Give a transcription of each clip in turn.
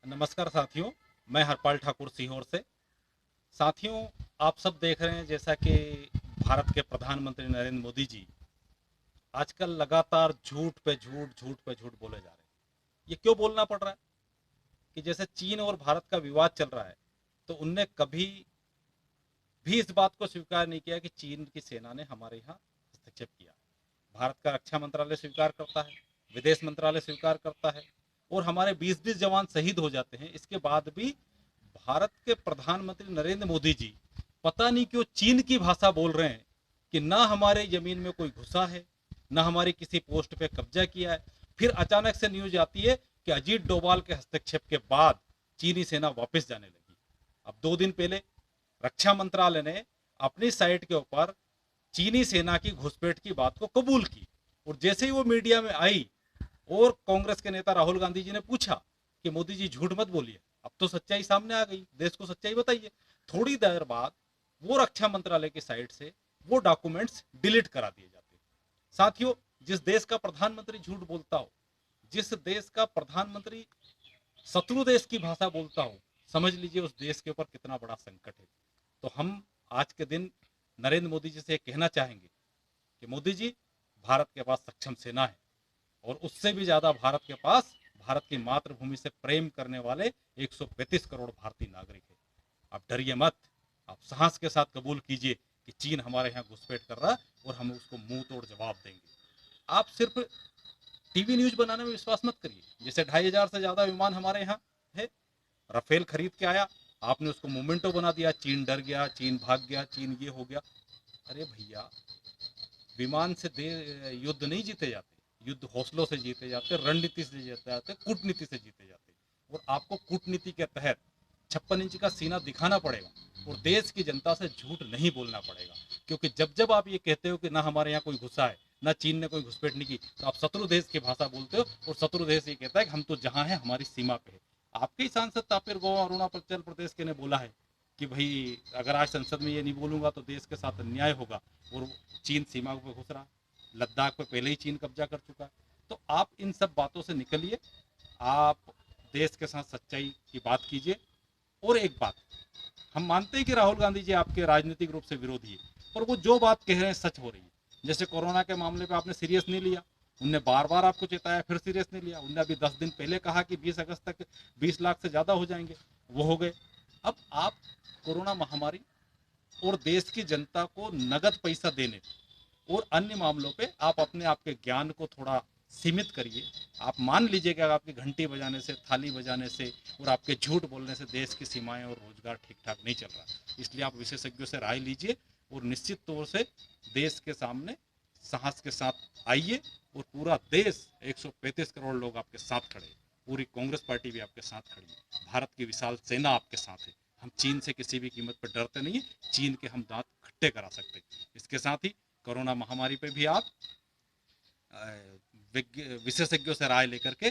नमस्कार साथियों, मैं हरपाल ठाकुर सीहोर से। साथियों, आप सब देख रहे हैं जैसा कि भारत के प्रधानमंत्री नरेंद्र मोदी जी आजकल लगातार झूठ पे झूठ, झूठ पे झूठ बोले जा रहे हैं। ये क्यों बोलना पड़ रहा है? कि जैसे चीन और भारत का विवाद चल रहा है, तो उनने कभी भी इस बात को स्वीकार नहीं किया कि चीन की सेना ने हमारे यहाँ हस्तक्षेप किया। भारत का रक्षा मंत्रालय स्वीकार करता है, विदेश मंत्रालय स्वीकार करता है, और हमारे 20-20 जवान शहीद हो जाते हैं। इसके बाद भी भारत के प्रधानमंत्री नरेंद्र मोदी जी पता नहीं क्यों चीन की भाषा बोल रहे हैं कि ना हमारे जमीन में कोई घुसा है, ना हमारी किसी पोस्ट पे कब्जा किया है। फिर अचानक से न्यूज आती है कि अजीत डोभाल के हस्तक्षेप के बाद चीनी सेना वापस जाने लगी। अब 2 दिन पहले रक्षा मंत्रालय ने अपनी साइट के ऊपर चीनी सेना की घुसपैठ की बात को कबूल की, और जैसे ही वो मीडिया में आई और कांग्रेस के नेता राहुल गांधी जी ने पूछा कि मोदी जी झूठ मत बोलिए, अब तो सच्चाई सामने आ गई, देश को सच्चाई बताइए। थोड़ी देर बाद वो रक्षा मंत्रालय की साइट से वो डॉक्यूमेंट्स डिलीट करा दिए जाते हैं। साथियों, जिस देश का प्रधानमंत्री झूठ बोलता हो, जिस देश का प्रधानमंत्री शत्रु देश की भाषा बोलता हो, समझ लीजिए उस देश के ऊपर कितना बड़ा संकट है। तो हम आज के दिन नरेंद्र मोदी जी से कहना चाहेंगे कि मोदी जी, भारत के पास सक्षम सेना है, और उससे भी ज्यादा भारत के पास भारत की मातृभूमि से प्रेम करने वाले 135 करोड़ भारतीय नागरिक है। आप डरिए मत, आप साहस के साथ कबूल कीजिए कि चीन हमारे यहाँ घुसपैठ कर रहा है, और हम उसको मुंह तोड़ जवाब देंगे। आप सिर्फ टीवी न्यूज बनाने में विश्वास मत करिए। जैसे 2,500 से ज्यादा विमान हमारे यहाँ है, राफेल खरीद के आया, आपने उसको मोमेंटो बना दिया, चीन डर गया, चीन भाग गया, चीन ये हो गया। अरे भैया, विमान से युद्ध नहीं जीते जाते, युद्ध हौसलों से जीते जाते, रणनीति से जीते जाते, कूटनीति से जीते जाते। और आपको कूटनीति के तहत 56 इंच का सीना दिखाना पड़ेगा, और देश की जनता से झूठ नहीं बोलना पड़ेगा। क्योंकि जब जब आप ये कहते हो कि ना हमारे यहाँ कोई घुसा है, ना चीन ने कोई घुसपैठ नहीं की, तो आप शत्रु देश की भाषा बोलते हो, और शत्रु देश ये कहता है कि हम तो जहाँ है हमारी सीमा पे है। आपके ही सांसद तापिर गाँव अरुणाचल प्रदेश के ने बोला है कि भाई अगर आज संसद में ये नहीं बोलूंगा तो देश के साथ अन्याय होगा, और चीन सीमा पे घुस रहा, लद्दाख पे पहले ही चीन कब्जा कर चुका है। तो आप इन सब बातों से निकलिए, आप देश के साथ सच्चाई की बात कीजिए। और एक बात, हम मानते हैं कि राहुल गांधी जी आपके राजनीतिक रूप से विरोधी है, पर वो जो बात कह रहे हैं सच हो रही है। जैसे कोरोना के मामले पे आपने सीरियस नहीं लिया, उनने बार बार आपको चेताया, फिर सीरियस नहीं लिया। उनने अभी 10 दिन पहले कहा कि 20 अगस्त तक 20 लाख से ज्यादा हो जाएंगे, वो हो गए। अब आप कोरोना महामारी और देश की जनता को नगद पैसा देने और अन्य मामलों पे आप अपने आप के ज्ञान को थोड़ा सीमित करिए। आप मान लीजिए कि आपकी घंटी बजाने से, थाली बजाने से और आपके झूठ बोलने से देश की सीमाएं और रोजगार ठीक ठाक नहीं चल रहा। इसलिए आप विशेषज्ञों से राय लीजिए, और निश्चित तौर से देश के सामने साहस के साथ आइए। और पूरा देश, 135 करोड़ लोग आपके साथ खड़े, पूरी कांग्रेस पार्टी भी आपके साथ खड़ी है, भारत की विशाल सेना आपके साथ है। हम चीन से किसी भी कीमत पर डरते नहीं है, चीन के हम दांत खट्टे करा सकते हैं। इसके साथ ही कोरोना महामारी पे भी आप विशेषज्ञों से राय लेकर के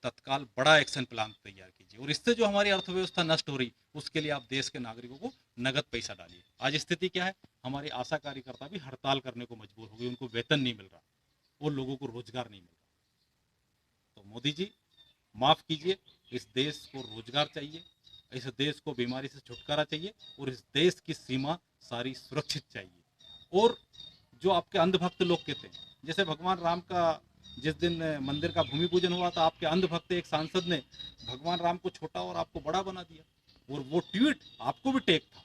तत्काल बड़ा एक्शन प्लान तैयार कीजिए। और इससे जो हमारी अर्थव्यवस्था नष्ट हो रही, उसके लिए आप देश के नागरिकों को नगद पैसा डालिए। आज स्थिति क्या है, हमारी आशा कार्यकर्ता भी हड़ताल करने को मजबूर हो गई, उनको वेतन नहीं मिल रहा और लोगों को रोजगार नहीं मिल रहा। तो मोदी जी, माफ कीजिए, इस देश को रोजगार चाहिए, इस देश को बीमारी से छुटकारा चाहिए, और इस देश की सीमा सारी सुरक्षित चाहिए। और जो आपके अंधभक्त लोग कहते हैं, जैसे भगवान राम का जिस दिन मंदिर का भूमि पूजन हुआ था, आपके अंधभक्त एक सांसद ने भगवान राम को छोटा और आपको बड़ा बना दिया, और वो ट्वीट आपको भी टेक था,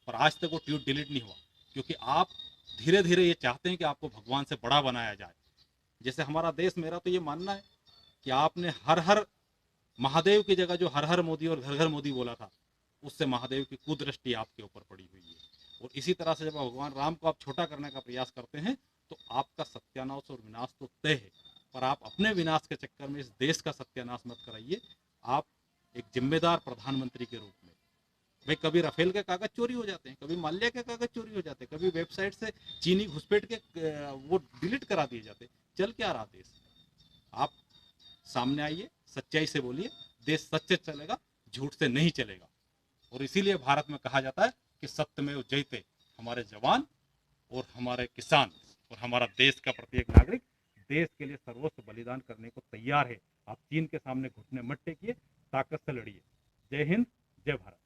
पर आज तक वो ट्वीट डिलीट नहीं हुआ। क्योंकि आप धीरे धीरे ये चाहते हैं कि आपको भगवान से बड़ा बनाया जाए। जैसे हमारा देश, मेरा तो ये मानना है कि आपने हर हर महादेव की जगह जो हर हर मोदी और घर घर मोदी बोला था, उससे महादेव की कुदृष्टि आपके ऊपर पड़ी हुई है। और इसी तरह से जब भगवान राम को आप छोटा करने का प्रयास करते हैं, तो आपका सत्यानाश और विनाश तो तय है। पर आप अपने विनाश के चक्कर में इस देश का सत्यानाश मत कराइए। आप एक जिम्मेदार प्रधानमंत्री के रूप में, भाई कभी राफेल के कागज चोरी हो जाते हैं, कभी माल्या के कागज चोरी हो जाते हैं, कभी वेबसाइट से चीनी घुसपैठ के वो डिलीट करा दिए जाते, चल क्या रहा देश। आप सामने आइए, सच्चाई से बोलिए, देश सच से चलेगा, झूठ से नहीं चलेगा। और इसीलिए भारत में कहा जाता है कि सत्यमेव जयते। हमारे जवान और हमारे किसान और हमारा देश का प्रत्येक नागरिक देश के लिए सर्वोच्च बलिदान करने को तैयार है। आप चीन के सामने घुटने मत टेकिए, ताकत से लड़िए। जय हिंद, जय भारत।